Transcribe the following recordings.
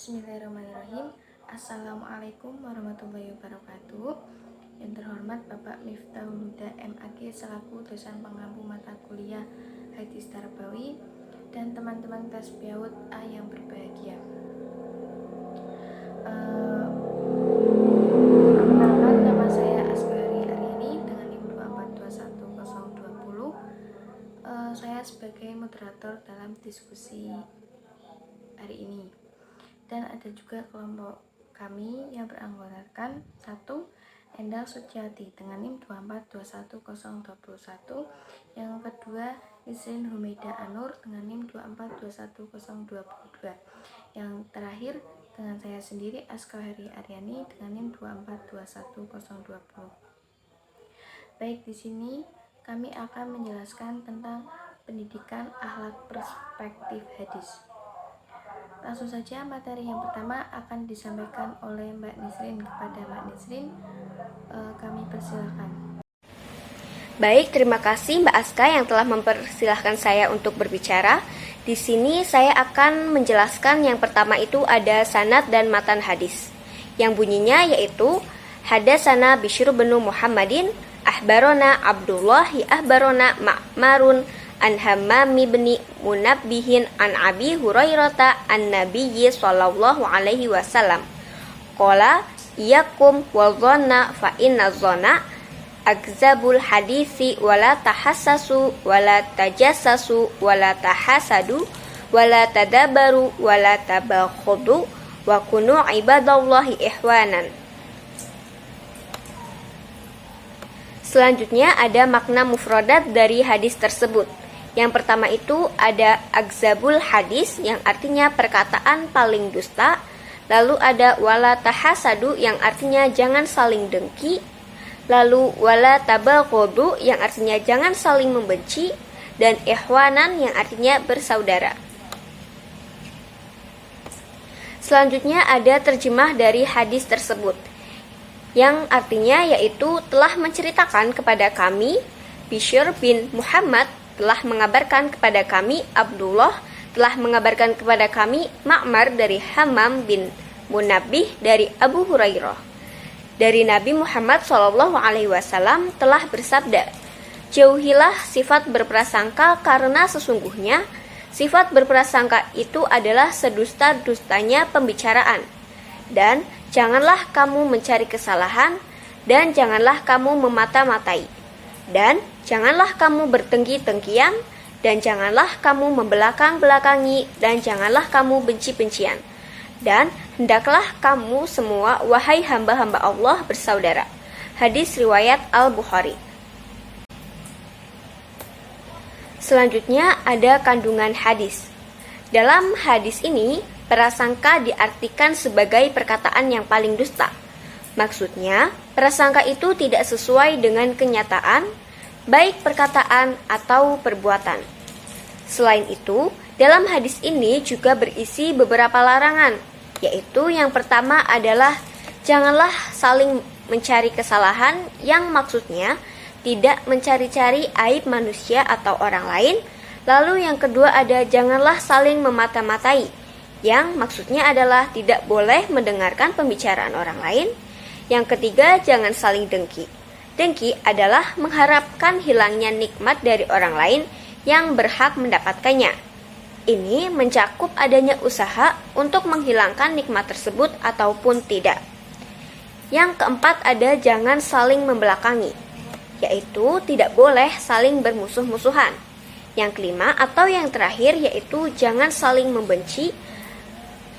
Bismillahirrahmanirrahim. Assalamualaikum warahmatullahi wabarakatuh. Yang terhormat Bapak Miftahul Huda MAG selaku dosen pengampu mata kuliah Hadis Tarbawi dan teman-teman kelas PAUD A yang berbahagia. Perkenalkan, nama saya Askari Aryani dengan NIM 2421220. Saya sebagai moderator dalam diskusi hari ini. Dan ada juga kelompok kami yang beranggotakan 1. Endang Suciati dengan NIM 2421021. Yang kedua Nisrin Humaida Anur dengan NIM 2421022. Yang terakhir dengan saya sendiri Askari Aryani dengan NIM 2421020. Baik, di sini kami akan menjelaskan tentang pendidikan akhlak perspektif hadis. Langsung saja, materi yang pertama akan disampaikan oleh Mbak Nisrin. Kepada Mbak Nisrin, kami persilahkan. Baik, terima kasih Mbak Aska yang telah mempersilahkan saya untuk berbicara. Di sini saya akan menjelaskan yang pertama itu ada sanad dan matan hadis. Yang bunyinya yaitu Hadasana Bishr bin Muhammadin, Ahbarona Abdullah, Ahbarona Ma'marun, an Hammam bin Munabbihin an Abi Hurairah an Nabiyyi sallallahu alaihi wasallam qala iyakum wa dhanna fa inna dhanna akzabul hadisi wala tahassasu wala tajassasu wala tahasadu wala tadabaru wala tabakhudu wa kunu ibadallahi ihwanan. Selanjutnya ada makna mufradat dari hadis tersebut. Yang pertama itu ada akzabul hadis yang artinya perkataan paling dusta. Lalu ada wala tahasadu yang artinya jangan saling dengki. Lalu wala tabaghudu yang artinya jangan saling membenci. Dan ihwanan yang artinya bersaudara. Selanjutnya ada terjemah dari hadis tersebut, yang artinya yaitu telah menceritakan kepada kami Bishr bin Muhammad telah mengabarkan kepada kami, Abdullah telah mengabarkan kepada kami, Ma'mar dari Hammam bin Munabbih dari Abu Hurairah. Dari Nabi Muhammad SAW telah bersabda, jauhilah sifat berprasangka karena sesungguhnya sifat berprasangka itu adalah sedusta-dustanya pembicaraan. Dan janganlah kamu mencari kesalahan, dan janganlah kamu memata-matai. Dan janganlah kamu bertengki-tengkian, dan janganlah kamu membelakang-belakangi, dan janganlah kamu benci-bencian. Dan hendaklah kamu semua, wahai hamba-hamba Allah, bersaudara. Hadis riwayat Al-Bukhari. Selanjutnya ada kandungan hadis. Dalam hadis ini, prasangka diartikan sebagai perkataan yang paling dusta. Maksudnya, prasangka itu tidak sesuai dengan kenyataan, baik perkataan atau perbuatan. Selain itu, dalam hadis ini juga berisi beberapa larangan, yaitu yang pertama adalah janganlah saling mencari kesalahan, yang maksudnya tidak mencari-cari aib manusia atau orang lain. Lalu yang kedua ada janganlah saling memata-matai, yang maksudnya adalah tidak boleh mendengarkan pembicaraan orang lain. Yang ketiga, jangan saling dengki. Dengki adalah mengharapkan hilangnya nikmat dari orang lain yang berhak mendapatkannya. Ini mencakup adanya usaha untuk menghilangkan nikmat tersebut ataupun tidak. Yang keempat ada jangan saling membelakangi, yaitu tidak boleh saling bermusuh-musuhan. Yang kelima atau yang terakhir yaitu jangan saling membenci,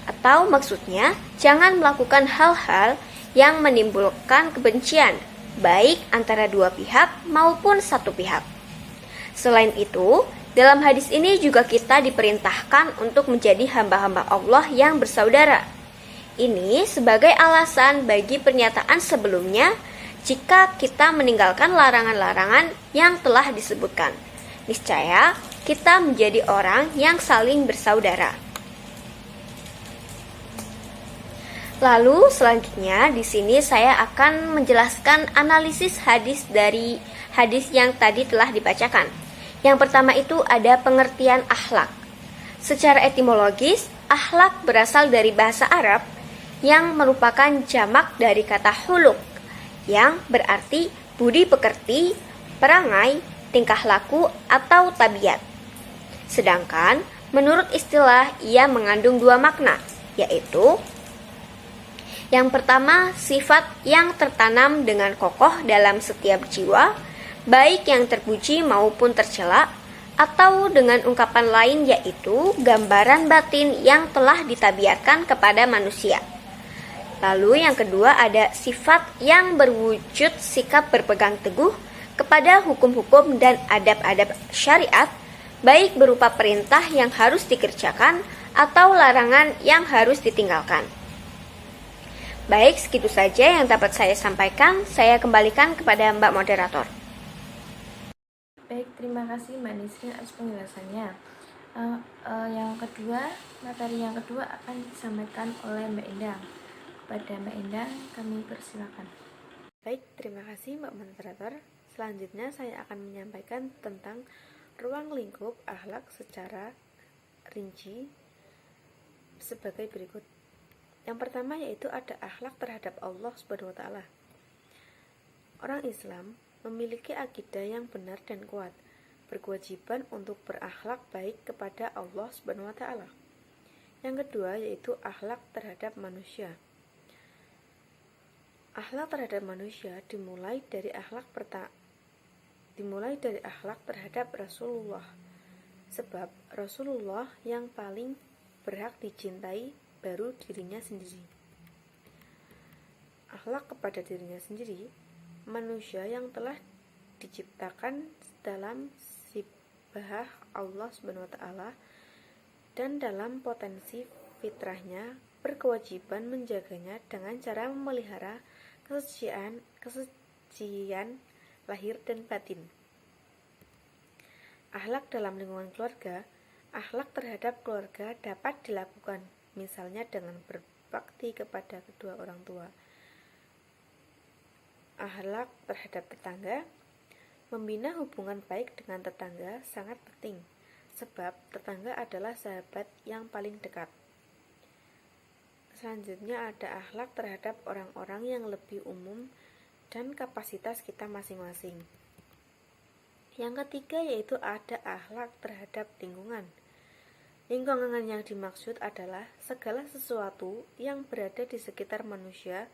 atau maksudnya jangan melakukan hal-hal yang menimbulkan kebencian, baik antara dua pihak maupun satu pihak. Selain itu, dalam hadis ini juga kita diperintahkan untuk menjadi hamba-hamba Allah yang bersaudara. Ini sebagai alasan bagi pernyataan sebelumnya jika kita meninggalkan larangan-larangan yang telah disebutkan. Niscaya kita menjadi orang yang saling bersaudara. Lalu selanjutnya di sini saya akan menjelaskan analisis hadis dari hadis yang tadi telah dibacakan. Yang pertama itu ada pengertian akhlak. Secara etimologis, Akhlak berasal dari bahasa Arab yang merupakan jamak dari kata huluk yang berarti budi pekerti, perangai, tingkah laku, atau tabiat. Sedangkan menurut istilah ia mengandung dua makna, yaitu yang pertama, sifat yang tertanam dengan kokoh dalam setiap jiwa, baik yang terpuji maupun tercela, atau dengan ungkapan lain yaitu gambaran batin yang telah ditabiatkan kepada manusia. Lalu yang kedua ada sifat yang berwujud sikap berpegang teguh kepada hukum-hukum dan adab-adab syariat, baik berupa perintah yang harus dikerjakan atau larangan yang harus ditinggalkan. Baik, segitu saja yang dapat saya sampaikan. Saya kembalikan kepada Mbak Moderator. Baik, terima kasih Mbak Nisrin atas penjelasannya. Materi yang kedua akan disampaikan oleh Mbak Endang. Kepada Mbak Endang, kami persilakan. Baik, terima kasih Mbak Moderator. Selanjutnya saya akan menyampaikan tentang ruang lingkup akhlak secara rinci sebagai berikut. Yang pertama yaitu ada akhlak terhadap Allah Subhanahu wa taala. Orang Islam memiliki akidah yang benar dan kuat, berkewajiban untuk berakhlak baik kepada Allah Subhanahu wa taala. Yang kedua yaitu akhlak terhadap manusia. Akhlak terhadap manusia dimulai dari akhlak terhadap Rasulullah. Sebab Rasulullah yang paling berhak dicintai baru dirinya sendiri. Akhlak kepada dirinya sendiri, manusia yang telah diciptakan dalam sibah Allah Subhanahu wa taala dan dalam potensi fitrahnya berkewajiban menjaganya dengan cara memelihara kesucian lahir dan batin. Akhlak dalam lingkungan keluarga, akhlak terhadap keluarga dapat dilakukan misalnya dengan berbakti kepada kedua orang tua. Akhlak terhadap tetangga, membina hubungan baik dengan tetangga sangat penting, sebab tetangga adalah sahabat yang paling dekat. Selanjutnya ada akhlak terhadap orang-orang yang lebih umum dan kapasitas kita masing-masing. Yang ketiga yaitu ada akhlak terhadap lingkungan. Lingkungan yang dimaksud adalah segala sesuatu yang berada di sekitar manusia,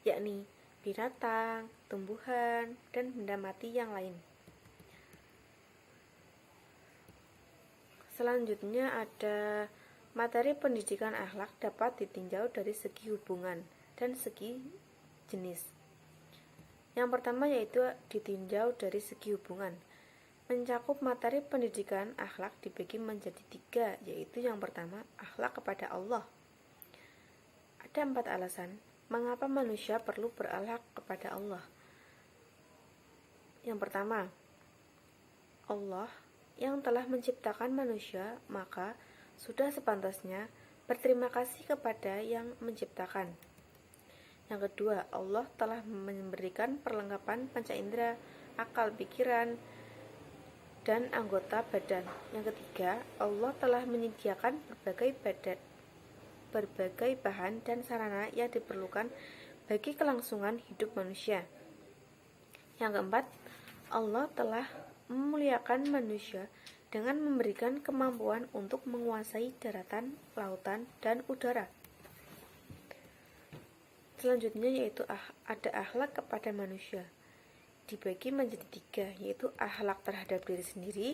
yakni binatang, tumbuhan, dan benda mati yang lain. Selanjutnya ada materi pendidikan akhlak dapat ditinjau dari segi hubungan dan segi jenis. Yang pertama yaitu ditinjau dari segi hubungan. Mencakup materi pendidikan akhlak dibagi menjadi 3, yaitu yang pertama, akhlak kepada Allah. Ada 4 alasan mengapa manusia perlu berakhlak kepada Allah. Yang pertama, Allah yang telah menciptakan manusia, maka sudah sepantasnya berterima kasih kepada yang menciptakan. Yang kedua, Allah telah memberikan perlengkapan panca indera, akal, pikiran, dan anggota badan. Yang ketiga, Allah telah menyediakan berbagai bahan dan sarana yang diperlukan bagi kelangsungan hidup manusia. Yang keempat, Allah telah memuliakan manusia dengan memberikan kemampuan untuk menguasai daratan, lautan, dan udara. Selanjutnya yaitu ada akhlak kepada manusia. Dibagi menjadi 3, yaitu akhlak terhadap diri sendiri,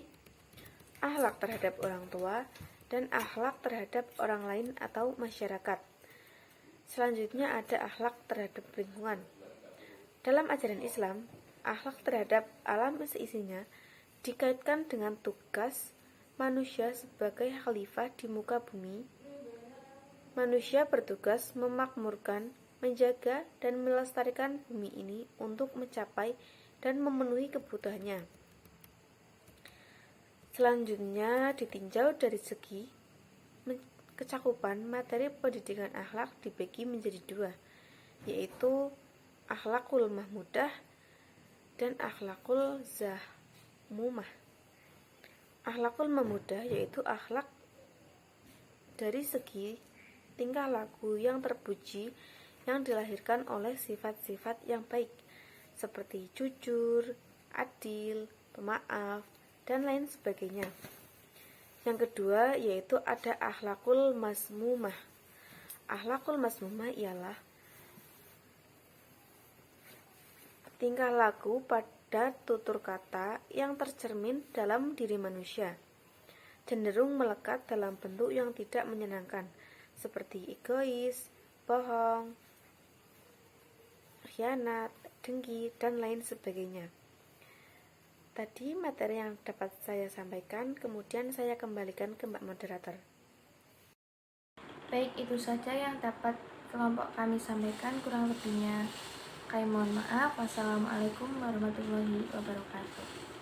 akhlak terhadap orang tua, dan akhlak terhadap orang lain atau masyarakat. Selanjutnya ada akhlak terhadap lingkungan. Dalam ajaran Islam, akhlak terhadap alam seisinya dikaitkan dengan tugas manusia sebagai khalifah di muka bumi. Manusia bertugas memakmurkan, menjaga, dan melestarikan bumi ini untuk mencapai dan memenuhi kebutuhannya. Selanjutnya ditinjau dari segi kecakupan materi pendidikan akhlak dibagi menjadi 2, yaitu akhlakul mahmudah dan akhlakul zahmumah. Akhlakul mahmudah yaitu akhlak dari segi tingkah laku yang terpuji yang dilahirkan oleh sifat-sifat yang baik seperti jujur, adil, pemaaf, dan lain sebagainya. Yang kedua yaitu ada akhlakul mazmumah. Akhlakul mazmumah ialah tingkah laku pada tutur kata yang tercermin dalam diri manusia, cenderung melekat dalam bentuk yang tidak menyenangkan, seperti egois, bohong, khianat, dengki, dan lain sebagainya. Tadi materi yang dapat saya sampaikan, kemudian saya kembalikan ke Mbak Moderator. Baik, itu saja yang dapat kelompok kami sampaikan. Kurang lebihnya kami mohon maaf. Wassalamualaikum warahmatullahi wabarakatuh.